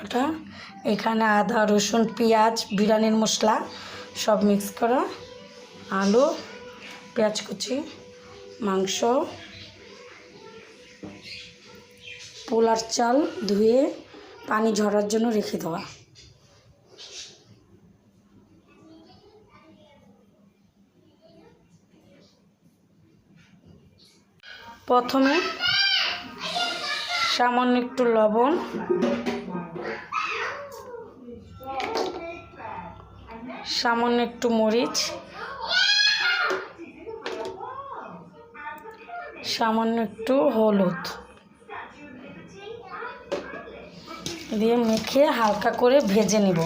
মশলাটা। এখানে আদা রসুন পেঁয়াজ বিরিয়ানির মশলা সব মিক্স করা, আলু পেঁয়াজ কুচি, মাংস, পোলার চাল ধুয়ে পানি ঝরার জন্য রেখে দেওয়া। প্রথমে সামান্য একটু লবণ, সামান্য একটু মরিচ, সামান্য একটু হলুদ দিয়ে মেখে হালকা করে ভেজে নিব।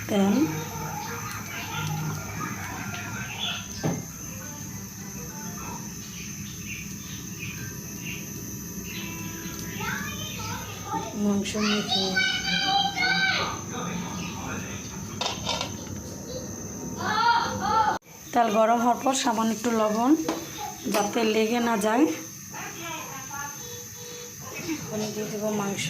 দেন মাংস মেখে তেল গরম হওয়ার পর সামান্য একটু লবণ যাতে লেগে না যায় দিয়ে দেবো মাংস।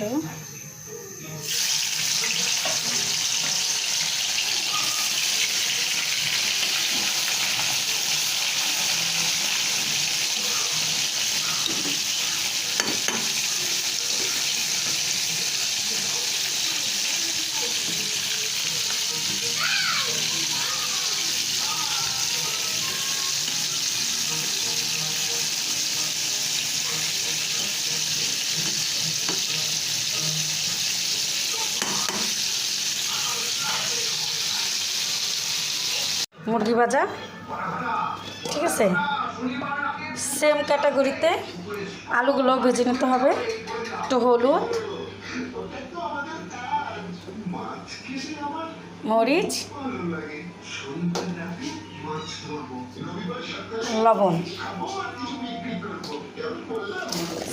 মুরগি ভাজা, ঠিক আছে, সেম ক্যাটাগরিতে আলুগুলো ভেজে নিতে হবে। একটু হলুদ, মরিচ, লবণ,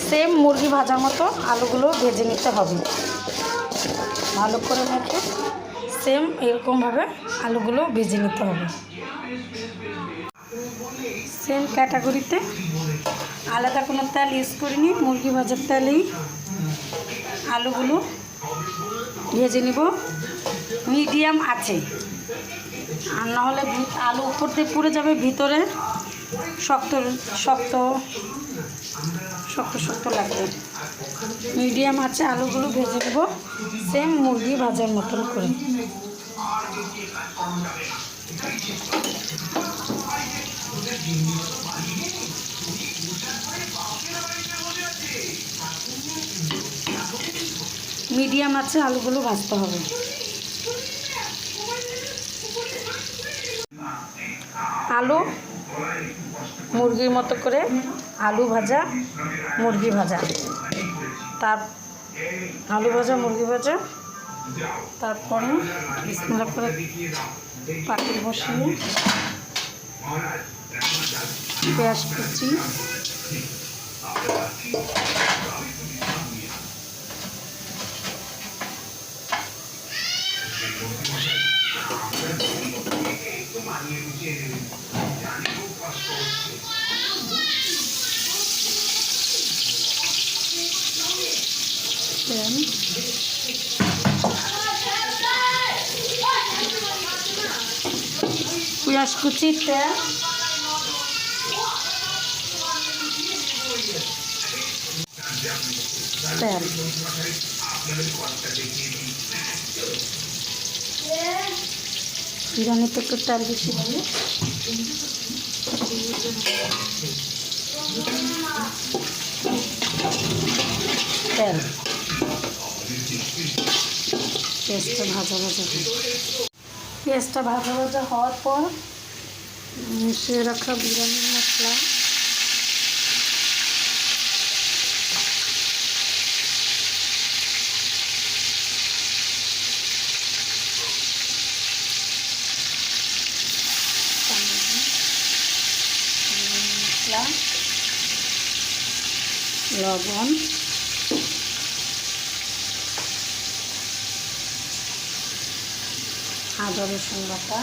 সেম মুরগি ভাজার মতো আলুগুলো ভেজে নিতে হবে। ভালো করে মেখে সেম এরকমভাবে আলুগুলো ভেজে নিতে হবে। সেম ক্যাটাগরিতে আলাদা কোনো তেল ইউজ করিনি, মুরগি ভাজার তেলেই আলুগুলো ভেজে নিব মিডিয়াম আছে, আর নাহলে আলু উপর দিয়ে পুড়ে যাবে, ভিতরে শক্ত শক্ত শক্ত শক্ত লাগবে। মিডিয়াম আছে আলুগুলো ভেজে নেব সেম মুরগি ভাজার মতন করে। মিডিয়াম আছে আলুগুলো ভাজতে হবে। আলু মুরগির মতো করে আলু ভাজা মুরগি ভাজা, তার আলু ভাজা মুরগি ভাজা, তারপরে বিসমিল্লাহ করে পাতিল বসিয়ে পেঁয়াজ কুচি, পেঁয়াজ কুচি, তেল, তেল বিরিয়ানিতে একটু তেল বেশি লাগে। তেল পেঁয়াজটা ভাজা ভাজা, পেঁয়াজটা ভাজা ভাজা হওয়ার পর মিশিয়ে রাখা বিরিয়ানির মশলা, লবণ, আদা রসুন বাটা,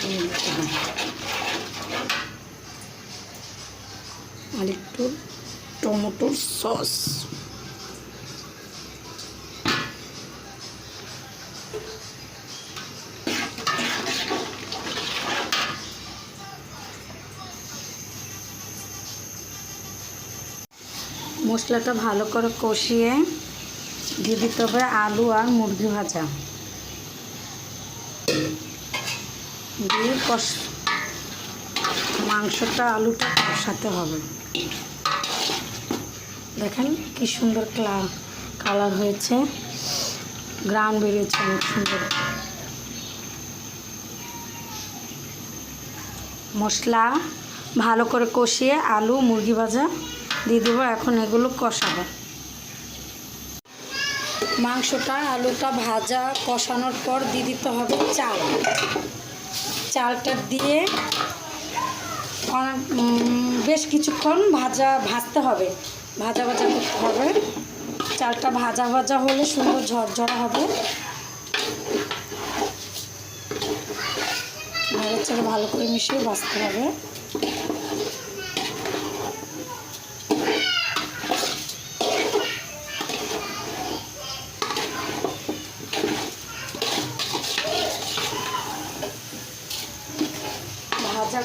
দিয়ে দিতে হবে। আর একটু টমেটোর সস। মশলাটা ভালো করে কষিয়ে দিয়ে দিতে হবে আলু আর মুরগি ভাজা দিয়ে মাংসটা আলুটা কষাতে হবে। দেখেন কি সুন্দর কালার হয়েছে, গ্রান বেরিয়েছে অনেক সুন্দর। মশলা ভালো করে কষিয়ে আলু মুরগি ভাজা দিয়ে দেবো। এখন এগুলো কষাবো। মাংসটা আলুটা ভাজা কষানোর পর দিয়ে দিতে হবে চালটা দিয়ে বেশ কিছুক্ষণ ভাজতে হবে, ভাজা করতে হবে। চালটা ভাজা হলে সুন্দর ঝরঝরা হবে। চাল ভালো করে মিশিয়ে ভাজতে হবে। ভাজা